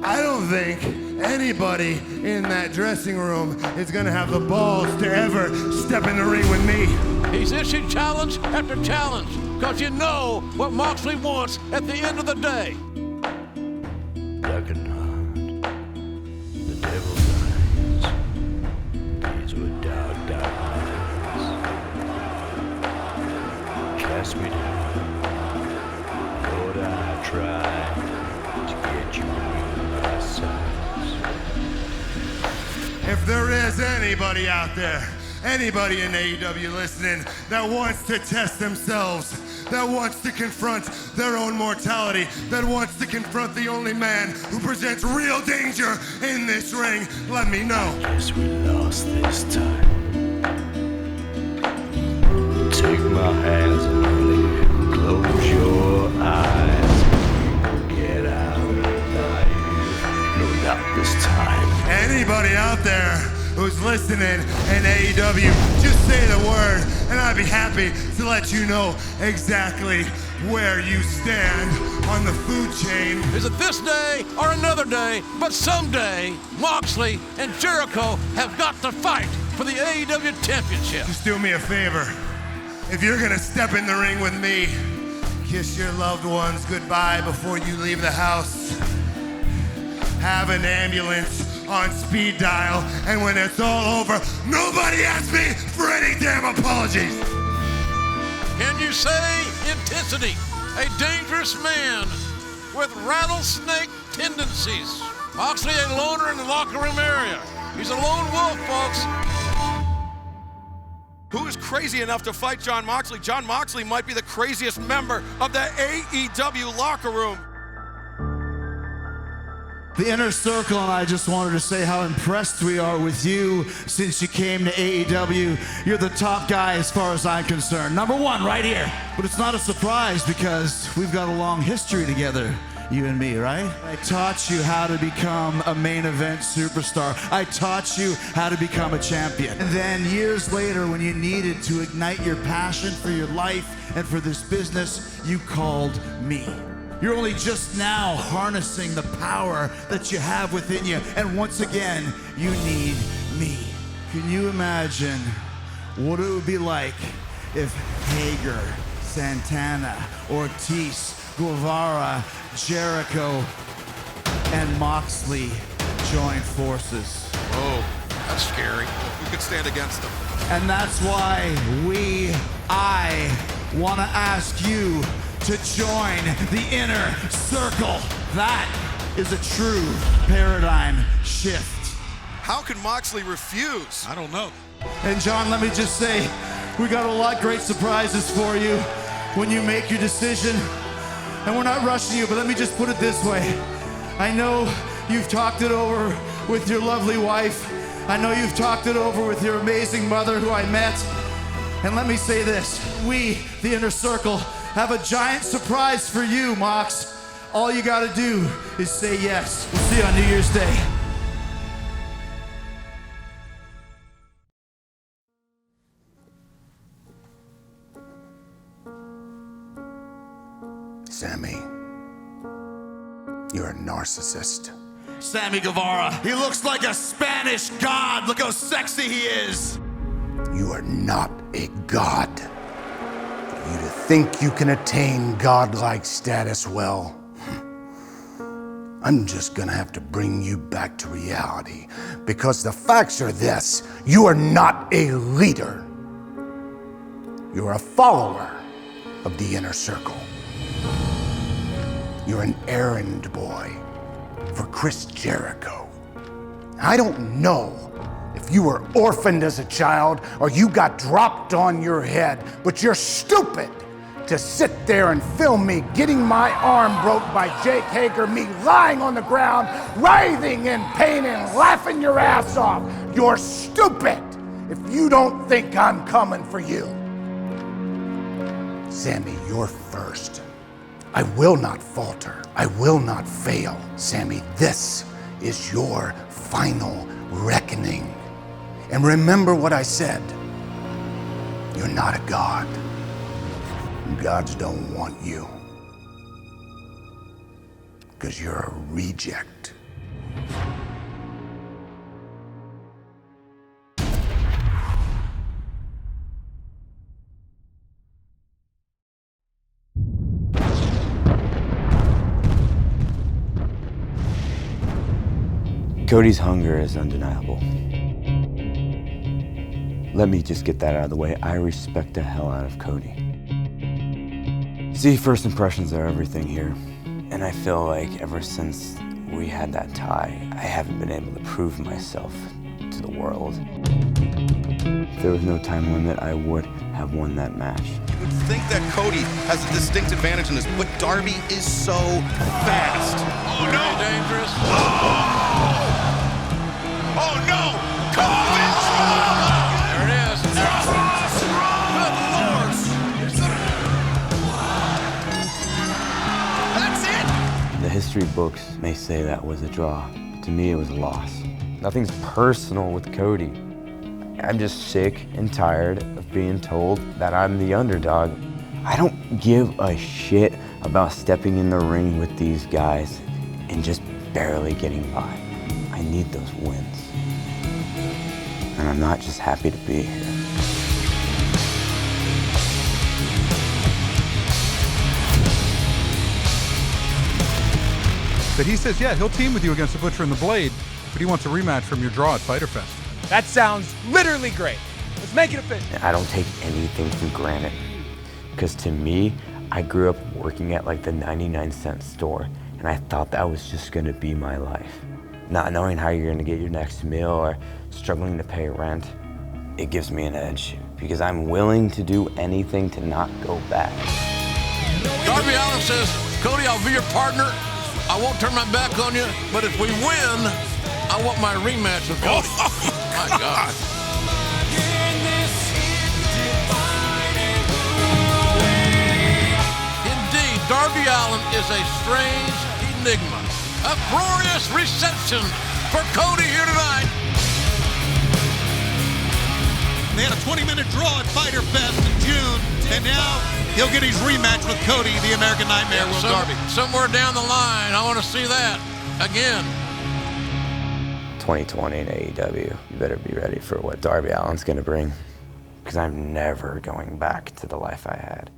I don't think anybody in that dressing room is gonna have the balls to ever step in the ring with me. He's issued challenge after challenge, because you know what Moxley wants at the end of the day. Dark and hard, the devil's eyes, these were dark, dark nights. Cast me down, Lord, I tried to get you in my sights. If there is anybody out there, anybody in AEW listening that wants to test themselves, that wants to confront their own mortality, that wants to confront the only man who presents real danger in this ring, let me know. Guess we lost this time. Take my hands, honey, close your eyes. Get out alive. No, not this time. Anybody out there who's listening in AEW, just say the word, and I'd be happy to let you know exactly where you stand on the food chain. Is it this day or another day, but someday Moxley and Jericho have got to fight for the AEW Championship. Just do me a favor. If you're gonna step in the ring with me, kiss your loved ones goodbye before you leave the house. Have an ambulance on speed dial, and when it's all over, nobody asks me for any damn apologies. Can you say intensity? A dangerous man with rattlesnake tendencies. Moxley a loner in the locker room area. He's a lone wolf, folks. Who is crazy enough to fight Jon Moxley? Jon Moxley might be the craziest member of the AEW locker room. The Inner Circle and I just wanted to say how impressed we are with you since you came to AEW. You're the top guy as far as I'm concerned. Number one right here. But it's not a surprise because we've got a long history together, you and me, right? I taught you how to become a main event superstar. I taught you how to become a champion. And then years later, when you needed to ignite your passion for your life and for this business, you called me. You're only just now harnessing the power that you have within you. And once again, you need me. Can you imagine what it would be like if Hager, Santana, Ortiz, Guevara, Jericho, and Moxley joined forces? Oh, that's scary. We could stand against them. And that's why I want to ask you to join the Inner Circle. That is a true paradigm shift. How can Moxley refuse? I don't know. And John, let me just say, we got a lot of great surprises for you when you make your decision. And we're not rushing you, but let me just put it this way. I know you've talked it over with your lovely wife. I know you've talked it over with your amazing mother who I met. And let me say this, we, the Inner Circle, have a giant surprise for you, Mox. All you gotta do is say yes. We'll see you on New Year's Day. Sammy, you're a narcissist. Sammy Guevara, he looks like a Spanish god. Look how sexy he is. You are not a god. You to think you can attain godlike status, well, I'm just gonna have to bring you back to reality, because the facts are this: you are not a leader. You're a follower of the Inner Circle. You're an errand boy for Chris Jericho. I don't know if you were orphaned as a child or you got dropped on your head, but you're stupid to sit there and film me getting my arm broke by Jake Hager, me lying on the ground, writhing in pain and laughing your ass off. You're stupid if you don't think I'm coming for you. Sammy, you're first. I will not falter. I will not fail. Sammy, this is your final reckoning. And remember what I said. You're not a god. Gods don't want you. Because you're a reject. Cody's hunger is undeniable. Let me just get that out of the way. I respect the hell out of Cody. See, first impressions are everything here. And I feel like ever since we had that tie, I haven't been able to prove myself to the world. If there was no time limit, I would have won that match. You would think that Cody has a distinct advantage in this, but Darby is so fast. Oh no! Dangerous. Oh no! Cody's There it is. That's it! The history books may say that was a draw. To me, it was a loss. Nothing's personal with Cody. I'm just sick and tired of being told that I'm the underdog. I don't give a shit about stepping in the ring with these guys and just barely getting by. I need those wins. And I'm not just happy to be here. But he says, yeah, he'll team with you against the Butcher and the Blade, but he wants a rematch from your draw at Fyter Fest. That sounds literally great. Let's make it official. I don't take anything for granted. Because to me, I grew up working at like the 99-cent store, and I thought that was just gonna be my life. Not knowing how you're gonna get your next meal or struggling to pay rent, it gives me an edge because I'm willing to do anything to not go back. Darby Allin says, Cody, I'll be your partner. I won't turn my back on you, but if we win, I want my rematch with Cody. My God. Indeed, Darby Allin is a strange enigma. A glorious reception for Cody here tonight. They had a 20-minute draw at Fyter Fest in June, and now he'll get his rematch with Cody, the American Nightmare, Will Darby. Somewhere down the line, I want to see that again. 2020 in AEW, you better be ready for what Darby Allin's gonna bring, because I'm never going back to the life I had.